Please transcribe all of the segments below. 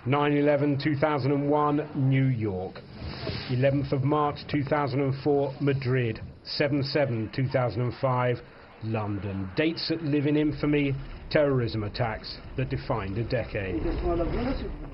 9/11 2001, New York. 11th of March 2004, Madrid. 7/7 2005, London. Dates that live in infamy, terrorism attacks that defined a decade.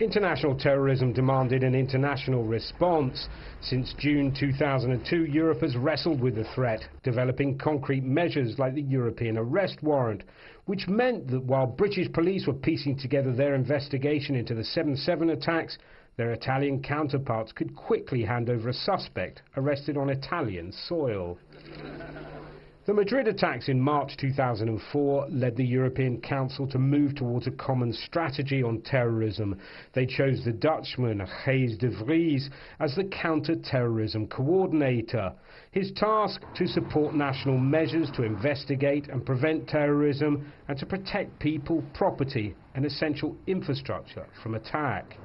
International terrorism demanded an international response. Since June 2002, Europe has wrestled with the threat, developing concrete measures like the European arrest warrant, which meant that while British police were piecing together their investigation into the 7/7 attacks, their Italian counterparts could quickly hand over a suspect arrested on Italian soil. The Madrid attacks in March 2004 led the European Council to move towards a common strategy on terrorism. They chose the Dutchman Gijs de Vries as the Counter-terrorism Coordinator. His task to support national measures to investigate and prevent terrorism and to protect people, property and essential infrastructure from attack.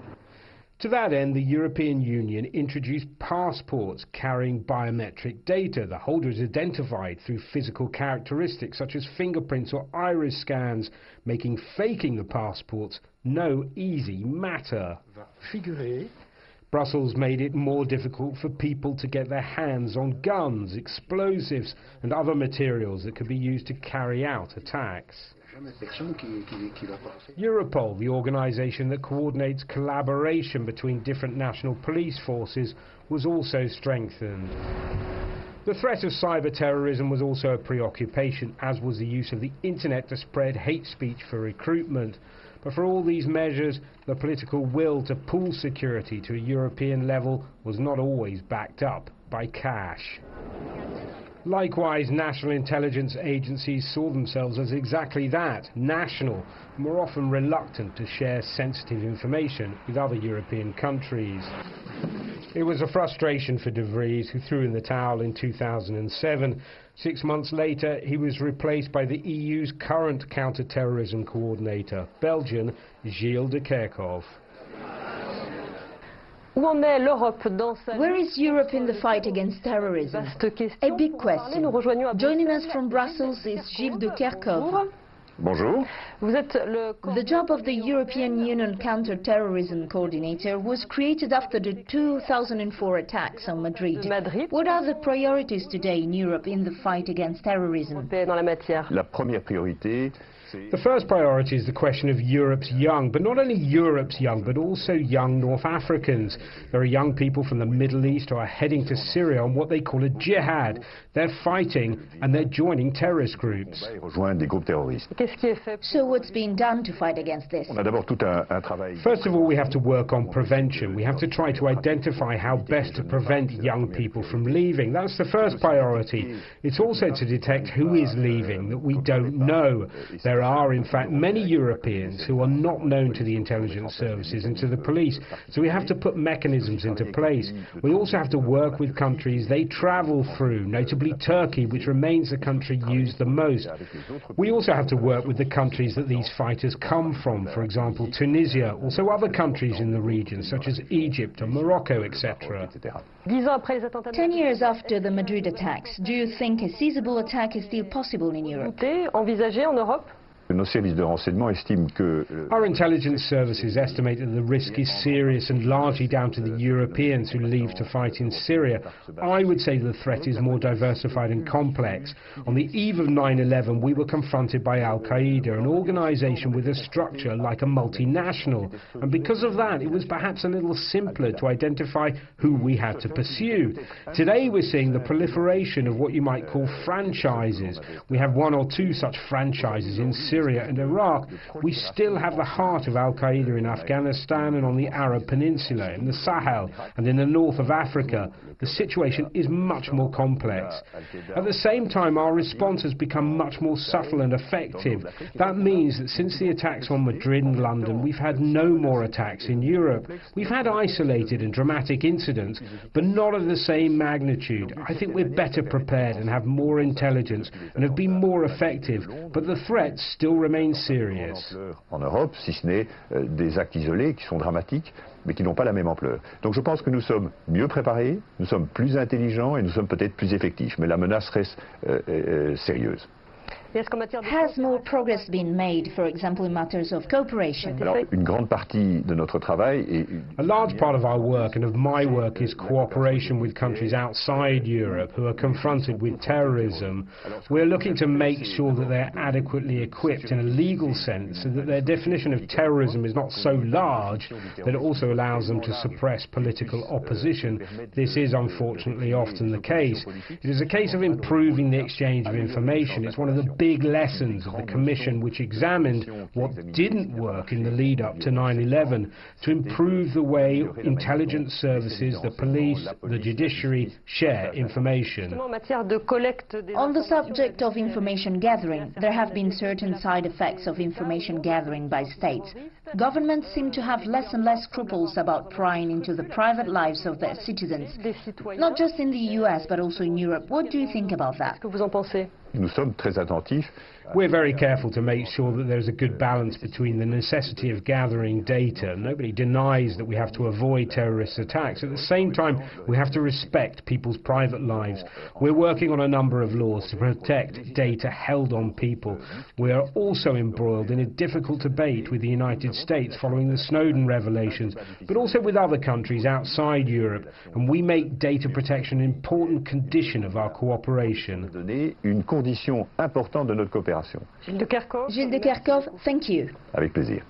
To that end, the European Union introduced passports carrying biometric data. The holder is identified through physical characteristics such as fingerprints or iris scans, making faking the passports no easy matter. Brussels made it more difficult for people to get their hands on guns, explosives and other materials that could be used to carry out attacks. Europol, the organisation that coordinates collaboration between different national police forces, was also strengthened. The threat of cyber terrorism was also a preoccupation, as was the use of the internet to spread hate speech for recruitment. But for all these measures, the political will to pool security to a European level was not always backed up by cash. Likewise, national intelligence agencies saw themselves as exactly that, national, and were often reluctant to share sensitive information with other European countries. It was a frustration for de Vries, who threw in the towel in 2007. 6 months later, he was replaced by the EU's current counter-terrorism coordinator, Belgian Gilles de Kerchove. Where is Europe in the fight against terrorism? A big question. Joining us from Brussels is Gilles de Kerchove. Bonjour. The job of the European Union Counter-terrorism Coordinator was created after the 2004 attacks on Madrid. What are the priorities today in Europe in the fight against terrorism? La première priorité, The first priority is the question of Europe's young, but not only Europe's young, but also young North Africans. There are young people from the Middle East who are heading to Syria on what they call a jihad. They're fighting and they're joining terrorist groups. So what's being done to fight against this? First of all, we have to work on prevention. We have to try to identify how best to prevent young people from leaving. That's the first priority. It's also to detect who is leaving that we don't know. There are, in fact, many Europeans who are not known to the intelligence services and to the police, so we have to put mechanisms into place. We also have to work with countries they travel through, notably Turkey, which remains the country used the most. We also have to work with the countries that these fighters come from, for example, Tunisia, also other countries in the region, such as Egypt and Morocco, etc. 10 years after the Madrid attacks, do you think a seizable attack is still possible in Europe? Our intelligence services estimate that the risk is serious and largely down to the Europeans who leave to fight in Syria. I would say the threat is more diversified and complex. On the eve of 9/11, we were confronted by Al-Qaeda, an organization with a structure like a multinational. And because of that, it was perhaps a little simpler to identify who we had to pursue. Today, we're seeing the proliferation of what you might call franchises. We have one or two such franchises in Syria and Iraq. We still have the heart of Al-Qaeda in Afghanistan and on the Arab Peninsula, in the Sahel and in the north of Africa. The situation is much more complex. At the same time, our response has become much more subtle and effective. That means that since the attacks on Madrid and London, we've had no more attacks in Europe. We've had isolated and dramatic incidents, but not of the same magnitude. I think we're better prepared and have more intelligence and have been more effective, but the threat still remains serious. En Europe, si ce n'est des actes isolés qui sont dramatiques, mais qui n'ont pas la même ampleur. Donc je pense que nous sommes mieux préparés, nous sommes plus intelligents et nous sommes peut-être plus effectifs, mais la menace reste sérieuse. Has more progress been made, for example, in matters of cooperation? Alors, une grande partie de notre travail est... A large part of our work and of my work is cooperation with countries outside Europe who are confronted with terrorism. We're looking to make sure that they're adequately equipped in a legal sense so that their definition of terrorism is not so large that it also allows them to suppress political opposition. This is unfortunately often the case. It is a case of improving the exchange of information. It's one of the big lessons of the Commission, which examined what didn't work in the lead-up to 9/11, to improve the way intelligence services, the police, the judiciary share information. On the subject of information gathering, there have been certain side effects of information gathering by states. Governments seem to have less and less scruples about prying into the private lives of their citizens, not just in the US but also in Europe. What do you think about that? Nous sommes très attentifs. We're very careful to make sure that there's a good balance between the necessity of gathering data. Nobody denies that we have to avoid terrorist attacks. At the same time, we have to respect people's private lives. We're working on a number of laws to protect data held on people. We are also embroiled in a difficult debate with the United States following the Snowden revelations, but also with other countries outside Europe, and we make data protection an important condition of our cooperation. Une condition importante de notre coopération. Gilles de Kerchove, thank you. Avec plaisir.